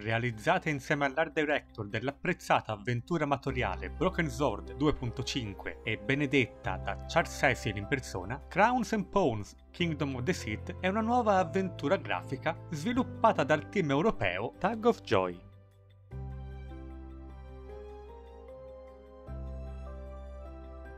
realizzata insieme all'art director dell'apprezzata avventura amatoriale Broken Sword 2.5 e benedetta da Charles Cecil in persona, Crowns and Pawns Kingdom of the Sith è una nuova avventura grafica sviluppata dal team europeo Tug of Joy.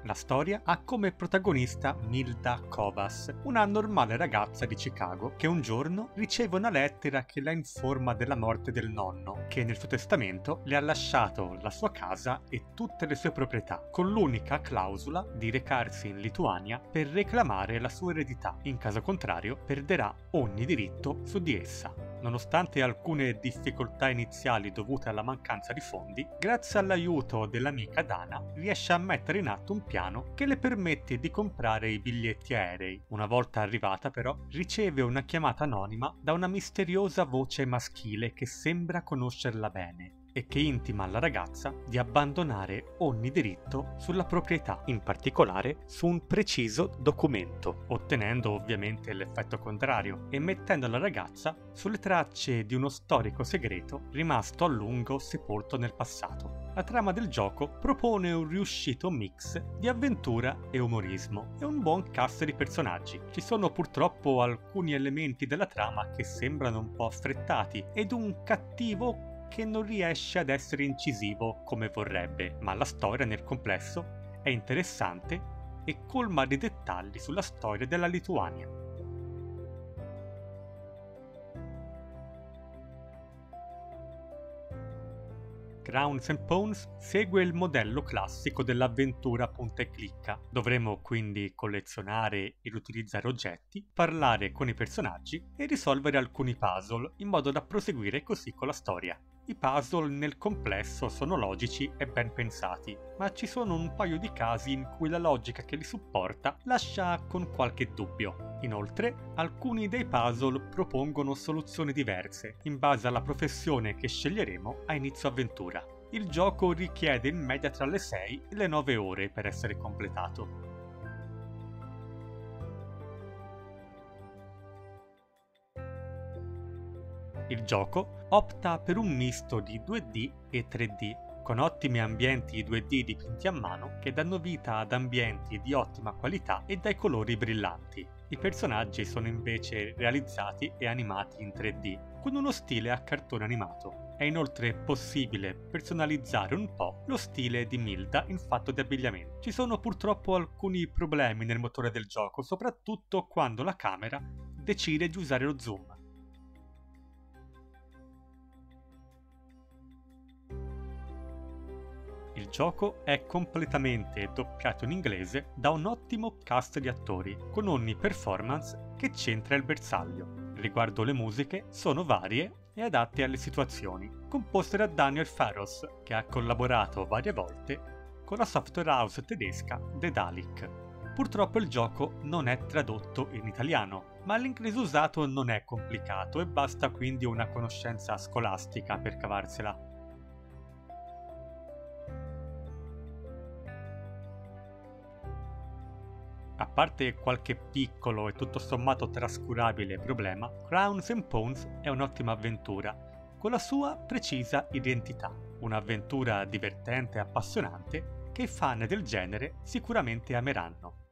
La storia ha come protagonista Milda Kovas, una normale ragazza di Chicago che un giorno riceve una lettera che la informa della morte del nonno, che nel suo testamento le ha lasciato la sua casa e tutte le sue proprietà, con l'unica clausola di recarsi in Lituania per reclamare la sua eredità. In caso contrario, perderà ogni diritto su di essa. Nonostante alcune difficoltà iniziali dovute alla mancanza di fondi, grazie all'aiuto dell'amica Dana riesce a mettere in atto un piano che le permette di comprare i biglietti aerei. Una volta arrivata però, riceve una chiamata anonima da una misteriosa voce maschile che sembra conoscerla bene e che intima alla ragazza di abbandonare ogni diritto sulla proprietà, in particolare su un preciso documento, ottenendo ovviamente l'effetto contrario e mettendo la ragazza sulle tracce di uno storico segreto rimasto a lungo sepolto nel passato. La trama del gioco propone un riuscito mix di avventura e umorismo e un buon cast di personaggi. Ci sono purtroppo alcuni elementi della trama che sembrano un po' affrettati ed un cattivo che non riesce ad essere incisivo come vorrebbe, ma la storia nel complesso è interessante e colma di dettagli sulla storia della Lituania. Crowns and Pawns segue il modello classico dell'avventura punta e clicca. Dovremo quindi collezionare ed utilizzare oggetti, parlare con i personaggi e risolvere alcuni puzzle in modo da proseguire così con la storia. I puzzle nel complesso sono logici e ben pensati, ma ci sono un paio di casi in cui la logica che li supporta lascia con qualche dubbio. Inoltre, alcuni dei puzzle propongono soluzioni diverse in base alla professione che sceglieremo a inizio avventura. Il gioco richiede in media tra le 6 e le 9 ore per essere completato. Il gioco opta per un misto di 2D e 3D, con ottimi ambienti 2D dipinti a mano che danno vita ad ambienti di ottima qualità e dai colori brillanti. I personaggi sono invece realizzati e animati in 3D, con uno stile a cartone animato. È inoltre possibile personalizzare un po' lo stile di Milda in fatto di abbigliamento. Ci sono purtroppo alcuni problemi nel motore del gioco, soprattutto quando la camera decide di usare lo zoom. Il gioco è completamente doppiato in inglese da un ottimo cast di attori, con ogni performance che c'entra il bersaglio. Riguardo le musiche, sono varie e adatte alle situazioni, composte da Daniel Faros, che ha collaborato varie volte con la software house tedesca Dedalic. Purtroppo il gioco non è tradotto in italiano, ma l'inglese usato non è complicato e basta quindi una conoscenza scolastica per cavarsela. A parte qualche piccolo e tutto sommato trascurabile problema, Crowns and Pawns è un'ottima avventura, con la sua precisa identità. Un'avventura divertente e appassionante che i fan del genere sicuramente ameranno.